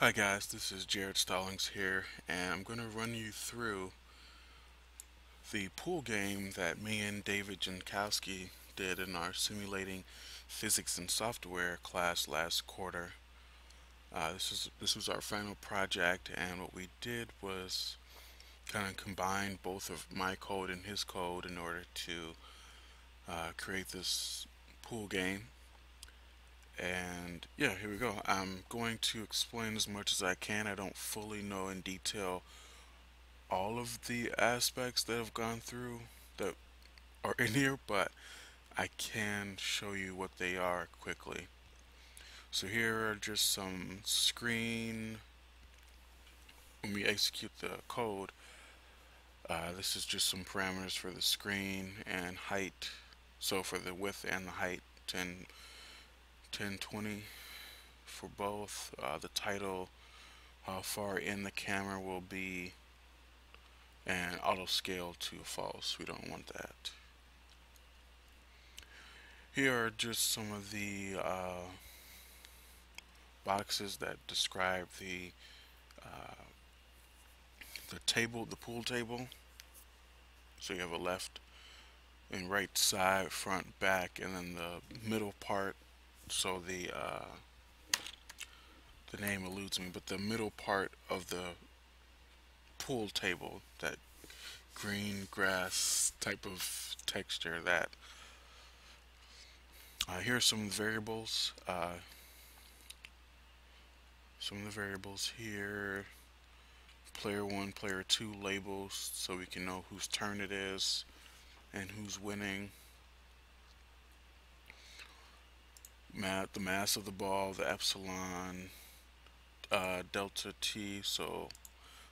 Hi guys, this is Jared Stallings here, and I'm going to run you through the pool game that me and David Jankowski did in our simulating physics and software class last quarter. This was our final project, and what we did was kind of combine both of my code and his code in order to create this pool game. And yeah, here we go. I'm going to explain as much as I can. I don't fully know in detail all of the aspects that have gone through that are in here, but I can show you what they are quickly. So here are just some screen. When we execute the code, this is just some parameters for the screen and height. So for the width and the height, 1020 for both. The title, how far in the camera will be, and auto scale to false. We don't want that. Here are just some of the boxes that describe the table, the pool table. So you have a left and right side, front, back, and then the middle part. So the name eludes me, but the middle part of the pool table, that green grass type of texture. That here are some variables. Some of the variables here: player one, player two labels, so we can know whose turn it is and who's winning. The mass of the ball, the epsilon, delta t, so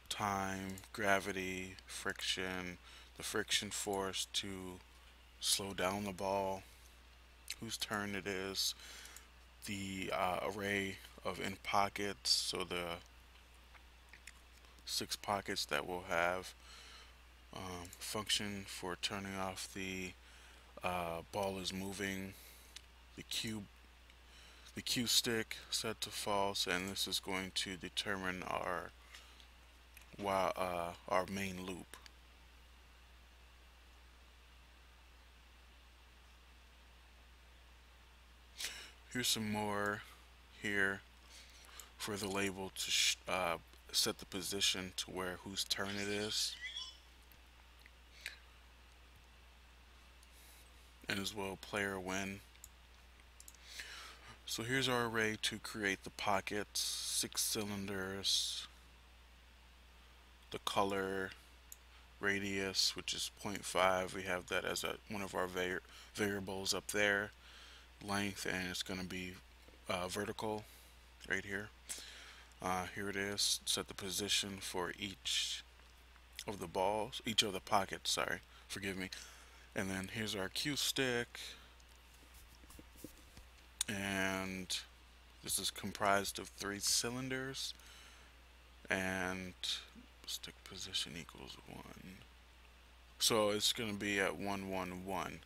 time, gravity, friction, the friction force to slow down the ball, whose turn it is, the array of in pockets, so the 6 pockets that we'll have, function for turning off the ball is moving, the cue stick set to false, and this is going to determine our main loop. Here's some more here for the label to set the position to where whose turn it is, and as well player win. So here's our array to create the pockets, 6 cylinders, the color, radius, which is 0.5. We have that as one of our variables up there, length, and it's going to be vertical right here. Here it is. Set the position for each of the balls, each of the pockets, sorry, forgive me. And then here's our cue stick, and this is comprised of 3 cylinders, and stick position equals 1. So it's going to be at 1, 1, 1.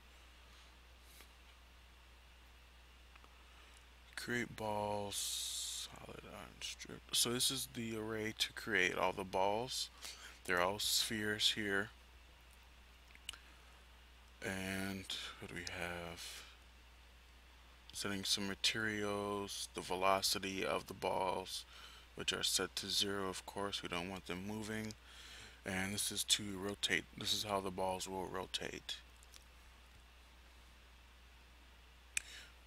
Create balls, solid iron strip. So this is the array to create all the balls. They're all spheres here. And what do we have? Setting some materials, the velocity of the balls, which are set to 0, of course. We don't want them moving. And this is to rotate. This is how the balls will rotate.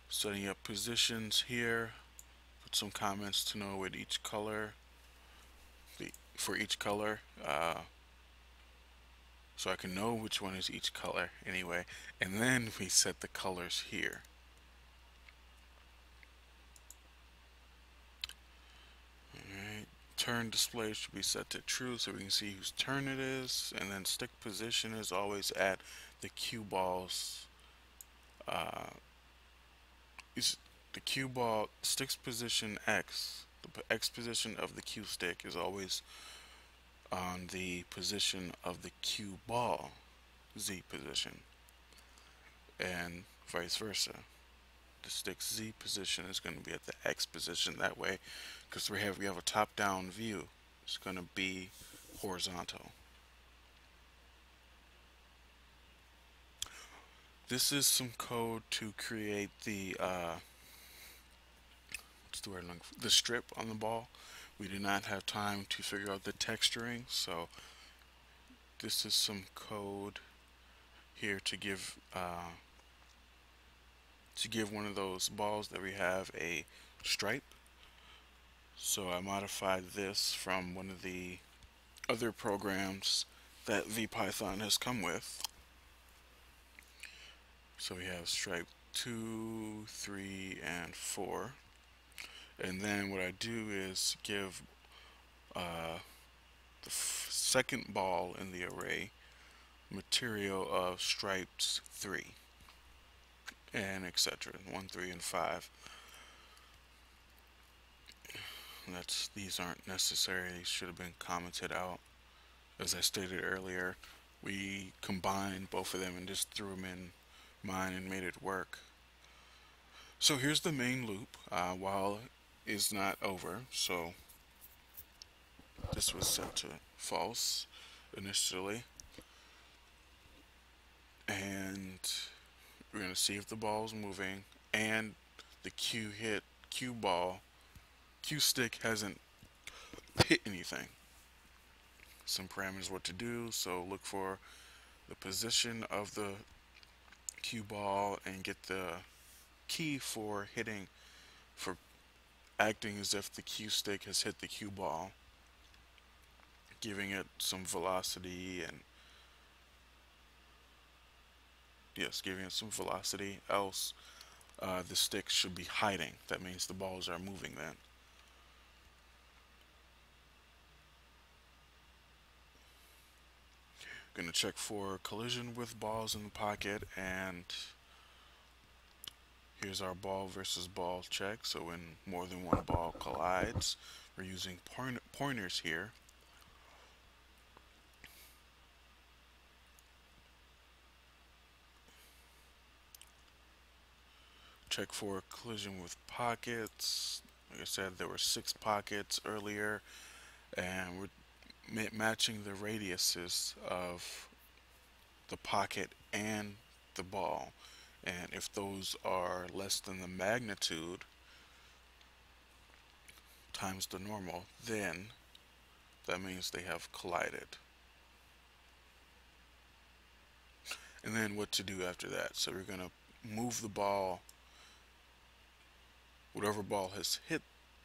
Setting up positions here. Put some comments to know what each color, for each color. So I can know which one is each color anyway. And then we set the colors here. Alright. Turn display should be set to true so we can see whose turn it is. And then stick position is always at the cue balls. Is the cue ball sticks position X. The X position of the cue stick is always on the position of the cue ball, Z position, and vice versa. the stick's Z position is going to be at the X position that way, because we have a top-down view. It's going to be horizontal. This is some code to create the what's the word? The strip on the ball. We did not have time to figure out the texturing, so this is some code here to give one of those balls that we have a stripe. So I modified this from one of the other programs that Vpython has come with. So we have stripe 2, 3, and 4. And then what I do is give the second ball in the array material of stripes 3, and etc. 1, 3, and 5. These aren't necessary. These should have been commented out. As I stated earlier, we combined both of them and just threw them in mine and made it work. So here's the main loop. While is not over, so this was set to false initially, and we're going to see if the ball is moving and the Q stick hasn't hit anything. Some parameters what to do, so look for the position of the cue ball and get the key for acting as if the cue stick has hit the cue ball, giving it some velocity, and yes, giving it some velocity, else the stick should be hiding. That means the balls are moving then. Going to check for collision with balls in the pocket, and here's our ball versus ball check. So when more than one ball collides, we're using pointers here. Check for collision with pockets. Like I said, there were 6 pockets earlier, and we're matching the radiuses of the pocket and the ball. And if those are less than the magnitude times the normal, then that means they have collided. And then what to do after that. So we're going to move the ball, whatever ball has hit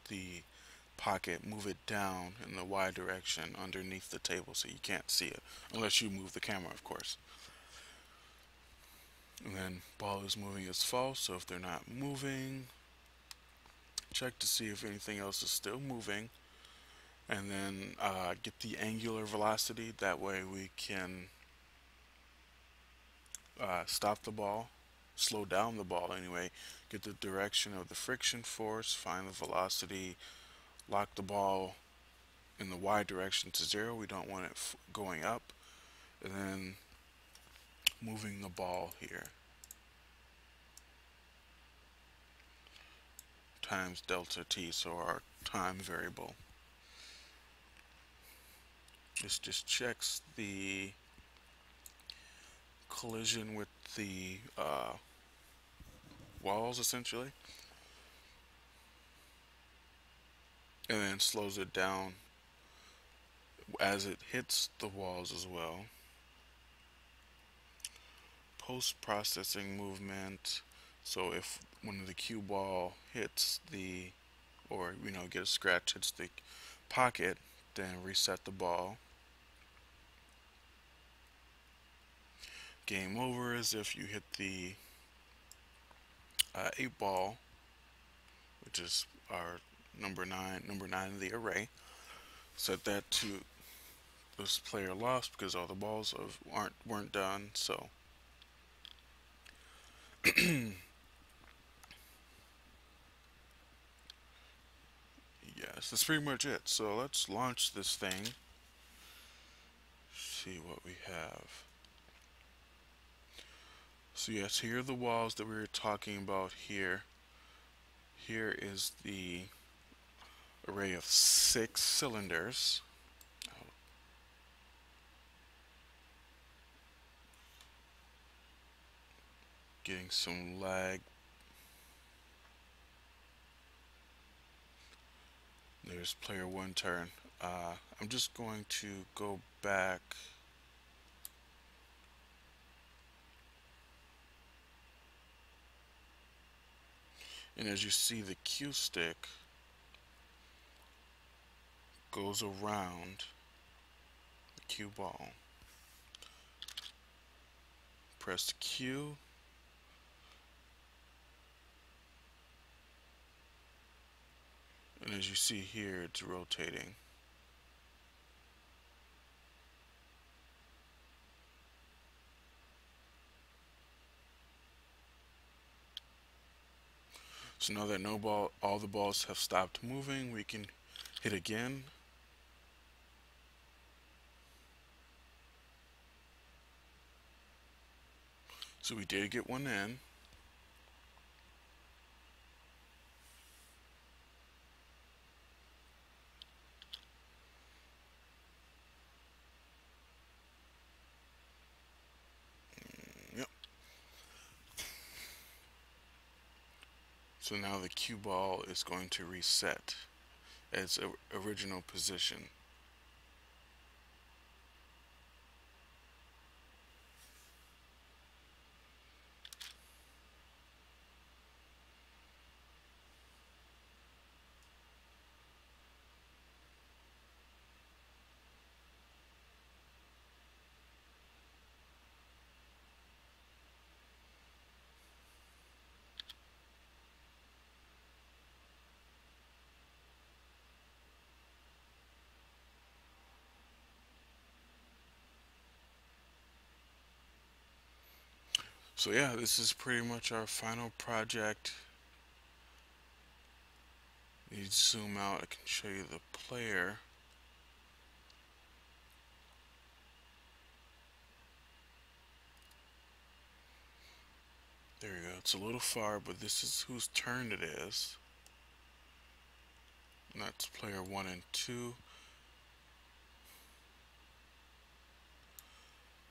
the pocket, move it down in the Y direction underneath the table so you can't see it, unless you move the camera, of course. And then ball is moving as false, so if they're not moving, check to see if anything else is still moving, and then get the angular velocity. That way we can stop the ball, slow down the ball anyway, get the direction of the friction force, find the velocity, lock the ball in the Y direction to 0. We don't want it going up, and then moving the ball here times delta t, so our time variable. This just checks the collision with the walls essentially, and then slows it down as it hits the walls as well. Post-processing movement, so if one of the cue ball hits the, or get a scratch, hits the pocket, then reset the ball. Game over is if you hit the 8 ball, which is our number 9 in the array. Set that to this player lost because all the balls weren't done. So yes, that's pretty much it. So let's launch this thing. See what we have. So yes, here are the walls that we were talking about here. Here is the array of 6 cylinders. Getting some lag. There's player one turn. I'm just going to go back. And as you see, the cue stick goes around the cue ball. Press the Q, and as you see here, it's rotating. So now that all the balls have stopped moving, we can hit again. So we did get one in. Yep. So now the cue ball is going to reset its original position. So yeah, this is pretty much our final project. You zoom out, I can show you the player. There you go. It's a little far, but this is whose turn it is. And that's player 1 and 2.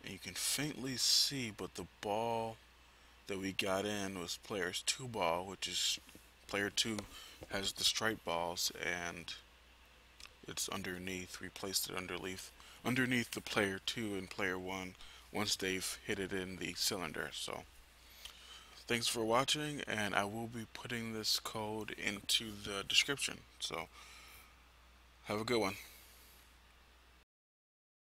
And you can faintly see, but the ball that we got in was player's 2 ball, which is player 2 has the stripe balls, and it's underneath. We placed it underneath the player 2 and player 1 once they've hit it in the cylinder. So thanks for watching, and I will be putting this code into the description. So have a good one.